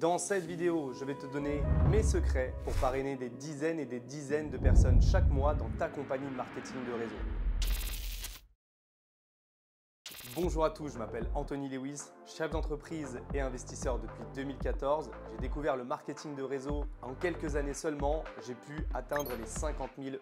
Dans cette vidéo, je vais te donner mes secrets pour parrainer des dizaines et des dizaines de personnes chaque mois dans ta compagnie de marketing de réseau. Bonjour à tous, je m'appelle Anthony Lewis, chef d'entreprise et investisseur depuis 2014. J'ai découvert le marketing de réseau en quelques années seulement. J'ai pu atteindre les 50 000 €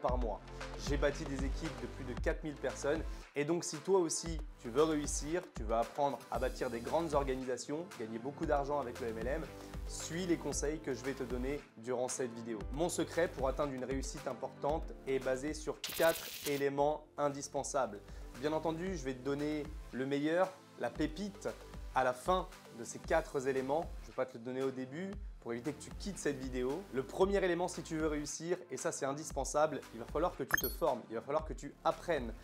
par mois. J'ai bâti des équipes de plus de 4000 personnes. Et donc si toi aussi tu veux réussir, tu veux apprendre à bâtir des grandes organisations, gagner beaucoup d'argent avec le MLM, suis les conseils que je vais te donner durant cette vidéo. Mon secret pour atteindre une réussite importante est basé sur 4 éléments indispensables. Bien entendu, je vais te donner le meilleur, la pépite, à la fin de ces 4 éléments. Je ne vais pas te le donner au début pour éviter que tu quittes cette vidéo. Le premier élément, si tu veux réussir, et ça c'est indispensable, il va falloir que tu te formes, il va falloir que tu apprennes.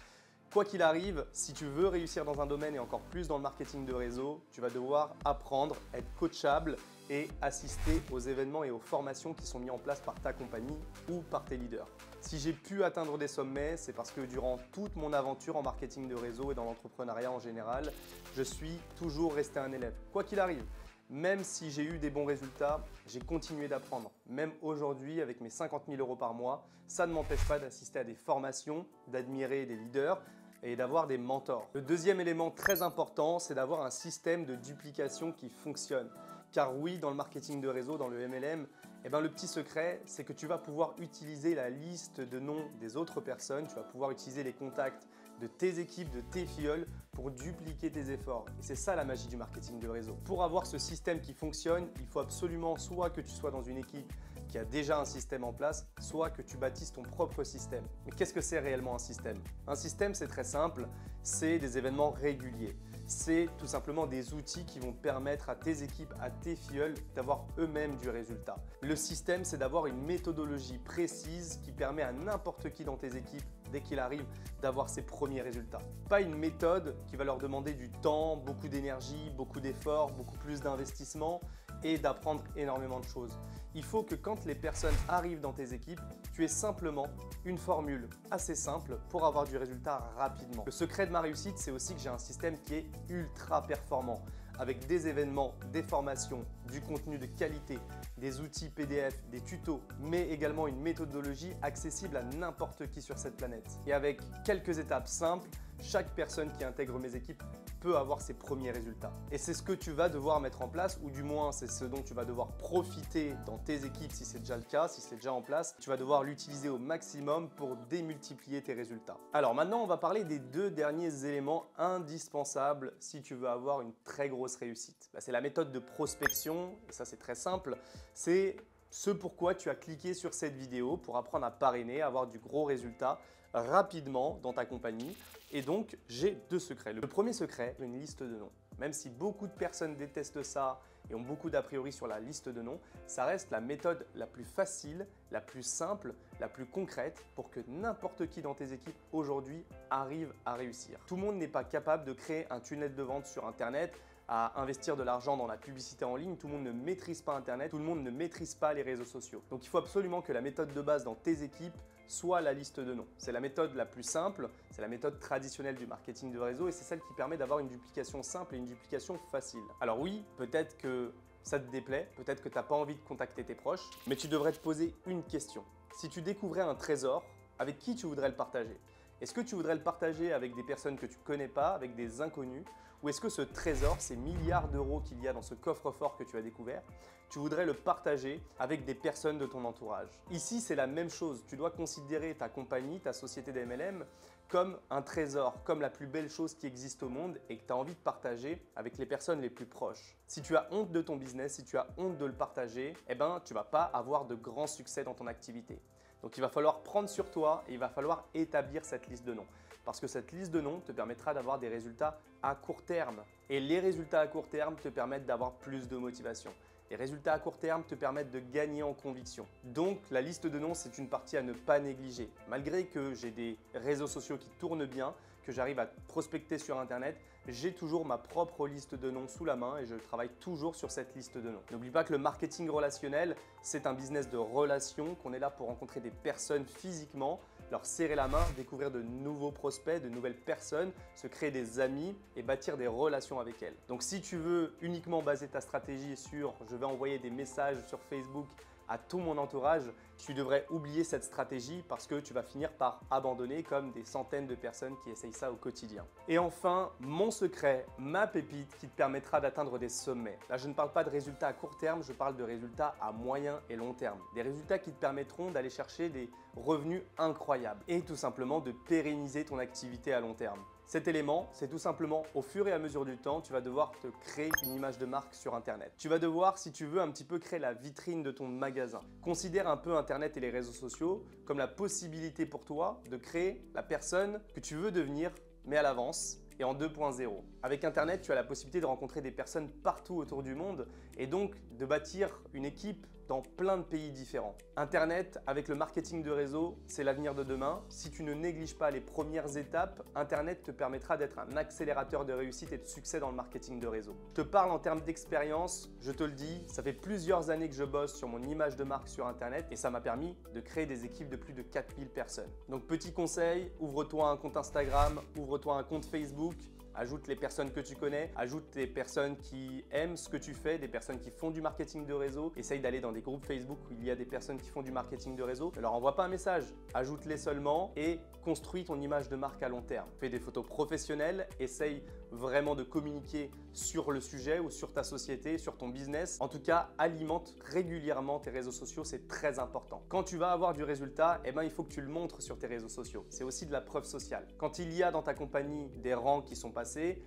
Quoi qu'il arrive, si tu veux réussir dans un domaine et encore plus dans le marketing de réseau, tu vas devoir apprendre, être coachable et assister aux événements et aux formations qui sont mis en place par ta compagnie ou par tes leaders. Si j'ai pu atteindre des sommets, c'est parce que durant toute mon aventure en marketing de réseau et dans l'entrepreneuriat en général, je suis toujours resté un élève. Quoi qu'il arrive, même si j'ai eu des bons résultats, j'ai continué d'apprendre. Même aujourd'hui, avec mes 50 000 € par mois, ça ne m'empêche pas d'assister à des formations, d'admirer des leaders et d'avoir des mentors. Le deuxième élément très important, c'est d'avoir un système de duplication qui fonctionne. Car oui, dans le marketing de réseau, dans le MLM, le petit secret, c'est que tu vas pouvoir utiliser la liste de noms des autres personnes, tu vas pouvoir utiliser les contacts de tes équipes, de tes filleuls pour dupliquer tes efforts. Et c'est ça la magie du marketing de réseau. Pour avoir ce système qui fonctionne, il faut absolument soit que tu sois dans une équipe qui a déjà un système en place, soit que tu bâtisses ton propre système. Mais qu'est-ce que c'est réellement un système? Un système, c'est très simple, c'est des événements réguliers. C'est tout simplement des outils qui vont permettre à tes équipes, à tes filleuls d'avoir eux-mêmes du résultat. Le système, c'est d'avoir une méthodologie précise qui permet à n'importe qui dans tes équipes, dès qu'il arrive, d'avoir ses premiers résultats. Pas une méthode qui va leur demander du temps, beaucoup d'énergie, beaucoup d'efforts, beaucoup plus d'investissement et d'apprendre énormément de choses. Il faut que quand les personnes arrivent dans tes équipes, tu aies simplement une formule assez simple pour avoir du résultat rapidement. Le secret de ma réussite, c'est aussi que j'ai un système qui est ultra performant avec des événements, des formations, du contenu de qualité, des outils PDF, des tutos, mais également une méthodologie accessible à n'importe qui sur cette planète. Et avec quelques étapes simples, chaque personne qui intègre mes équipes peut avoir ses premiers résultats. Et c'est ce que tu vas devoir mettre en place, ou du moins c'est ce dont tu vas devoir profiter dans tes équipes si c'est déjà le cas, si c'est déjà en place. Tu vas devoir l'utiliser au maximum pour démultiplier tes résultats. Alors maintenant, on va parler des 2 derniers éléments indispensables si tu veux avoir une très grosse réussite. C'est la méthode de prospection, et ça c'est très simple, c'est ce pourquoi tu as cliqué sur cette vidéo pour apprendre à parrainer, avoir du gros résultat rapidement dans ta compagnie. Et donc, j'ai 2 secrets. Le premier secret, une liste de noms. Même si beaucoup de personnes détestent ça et ont beaucoup d'a priori sur la liste de noms, ça reste la méthode la plus facile, la plus simple, la plus concrète pour que n'importe qui dans tes équipes aujourd'hui arrive à réussir. Tout le monde n'est pas capable de créer un tunnel de vente sur Internet, à investir de l'argent dans la publicité en ligne. Tout le monde ne maîtrise pas Internet, tout le monde ne maîtrise pas les réseaux sociaux. Donc il faut absolument que la méthode de base dans tes équipes soit la liste de noms. C'est la méthode la plus simple, c'est la méthode traditionnelle du marketing de réseau et c'est celle qui permet d'avoir une duplication simple et une duplication facile. Alors oui, peut-être que ça te déplaît, peut-être que tu n'as pas envie de contacter tes proches, mais tu devrais te poser une question. Si tu découvrais un trésor, avec qui tu voudrais le partager? Est-ce que tu voudrais le partager avec des personnes que tu ne connais pas, avec des inconnus? Ou est-ce que ce trésor, ces milliards d'euros qu'il y a dans ce coffre-fort que tu as découvert, tu voudrais le partager avec des personnes de ton entourage? Ici, c'est la même chose. Tu dois considérer ta compagnie, ta société d'MLM comme un trésor, comme la plus belle chose qui existe au monde et que tu as envie de partager avec les personnes les plus proches. Si tu as honte de ton business, si tu as honte de le partager, tu ne vas pas avoir de grands succès dans ton activité. Donc il va falloir prendre sur toi et il va falloir établir cette liste de noms. Parce que cette liste de noms te permettra d'avoir des résultats à court terme. Et les résultats à court terme te permettent d'avoir plus de motivation. Les résultats à court terme te permettent de gagner en conviction. Donc la liste de noms, c'est une partie à ne pas négliger. Malgré que j'ai des réseaux sociaux qui tournent bien, que j'arrive à prospecter sur Internet, j'ai toujours ma propre liste de noms sous la main et je travaille toujours sur cette liste de noms. N'oublie pas que le marketing relationnel, c'est un business de relations, qu'on est là pour rencontrer des personnes physiquement, leur serrer la main, découvrir de nouveaux prospects, de nouvelles personnes, se créer des amis et bâtir des relations avec elles. Donc si tu veux uniquement baser ta stratégie sur « je vais envoyer des messages sur Facebook », à tout mon entourage, tu devrais oublier cette stratégie parce que tu vas finir par abandonner comme des centaines de personnes qui essayent ça au quotidien. Et enfin, mon secret, ma pépite qui te permettra d'atteindre des sommets. Là, je ne parle pas de résultats à court terme, je parle de résultats à moyen et long terme. Des résultats qui te permettront d'aller chercher des revenus incroyables et tout simplement de pérenniser ton activité à long terme. Cet élément, c'est tout simplement au fur et à mesure du temps, tu vas devoir te créer une image de marque sur Internet. Tu vas devoir, si tu veux, un petit peu créer la vitrine de ton magasin. Considère un peu Internet et les réseaux sociaux comme la possibilité pour toi de créer la personne que tu veux devenir, mais à l'avance et en 2.0. Avec Internet, tu as la possibilité de rencontrer des personnes partout autour du monde et donc de bâtir une équipe dans plein de pays différents. Internet, avec le marketing de réseau, c'est l'avenir de demain. Si tu ne négliges pas les premières étapes, Internet te permettra d'être un accélérateur de réussite et de succès dans le marketing de réseau. Je te parle en termes d'expérience, je te le dis, ça fait plusieurs années que je bosse sur mon image de marque sur Internet et ça m'a permis de créer des équipes de plus de 4000 personnes. Donc petit conseil, ouvre-toi un compte Instagram, ouvre-toi un compte Facebook, ajoute les personnes que tu connais, ajoute les personnes qui aiment ce que tu fais, des personnes qui font du marketing de réseau. Essaye d'aller dans des groupes Facebook où il y a des personnes qui font du marketing de réseau. Ne leur envoie pas un message, ajoute-les seulement et construis ton image de marque à long terme. Fais des photos professionnelles, essaye vraiment de communiquer sur le sujet ou sur ta société, sur ton business. En tout cas, alimente régulièrement tes réseaux sociaux, c'est très important. Quand tu vas avoir du résultat, il faut que tu le montres sur tes réseaux sociaux. C'est aussi de la preuve sociale. Quand il y a dans ta compagnie des rangs qui sont passés,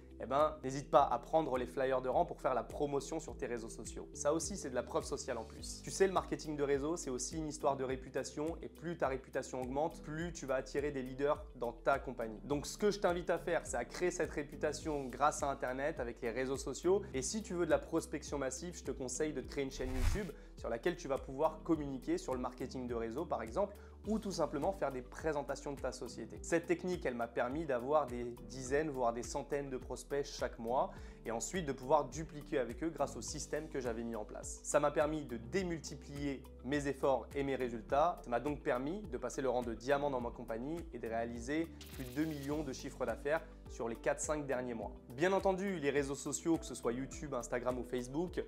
n'hésite pas à prendre les flyers de rang pour faire la promotion sur tes réseaux sociaux. Ça aussi, c'est de la preuve sociale en plus. Tu sais, le marketing de réseau, c'est aussi une histoire de réputation et plus ta réputation augmente, plus tu vas attirer des leaders dans ta compagnie. Donc, ce que je t'invite à faire, c'est à créer cette réputation grâce à Internet avec les réseaux sociaux. Et si tu veux de la prospection massive, je te conseille de te créer une chaîne YouTube sur laquelle tu vas pouvoir communiquer sur le marketing de réseau, par exemple, ou tout simplement faire des présentations de ta société. Cette technique, elle m'a permis d'avoir des dizaines, voire des centaines de prospects chaque mois et ensuite de pouvoir dupliquer avec eux grâce au système que j'avais mis en place. Ça m'a permis de démultiplier mes efforts et mes résultats. Ça m'a donc permis de passer le rang de diamant dans ma compagnie et de réaliser plus de 2 millions de chiffres d'affaires sur les 4-5 derniers mois. Bien entendu, les réseaux sociaux, que ce soit YouTube, Instagram ou Facebook,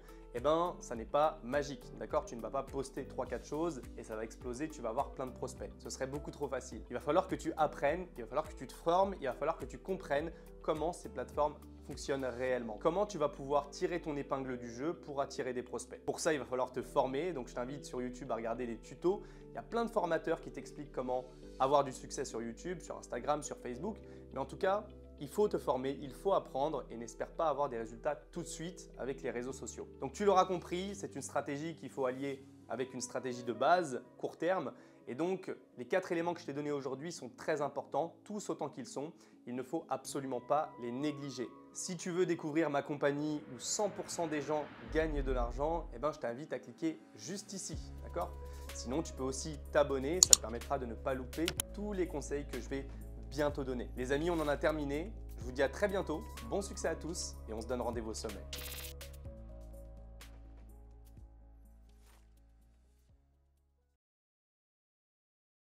ça n'est pas magique, d'accord? Tu ne vas pas poster 3-4 choses et ça va exploser, tu vas avoir plein de prospects. Ce serait beaucoup trop facile. Il va falloir que tu apprennes, il va falloir que tu te formes, il va falloir que tu comprennes comment ces plateformes fonctionnent réellement. Comment tu vas pouvoir tirer ton épingle du jeu pour attirer des prospects. Pour ça, il va falloir te former. Donc, je t'invite sur YouTube à regarder des tutos. Il y a plein de formateurs qui t'expliquent comment avoir du succès sur YouTube, sur Instagram, sur Facebook. Mais en tout cas, il faut te former, il faut apprendre et n'espère pas avoir des résultats tout de suite avec les réseaux sociaux. Donc, tu l'auras compris, c'est une stratégie qu'il faut allier avec une stratégie de base, court terme. Et donc, les 4 éléments que je t'ai donnés aujourd'hui sont très importants, tous autant qu'ils sont. Il ne faut absolument pas les négliger. Si tu veux découvrir ma compagnie où 100% des gens gagnent de l'argent, je t'invite à cliquer juste ici, d'accord? Sinon, tu peux aussi t'abonner, ça te permettra de ne pas louper tous les conseils que je vais bientôt donner. Les amis, on en a terminé. Je vous dis à très bientôt, bon succès à tous et on se donne rendez-vous au sommet.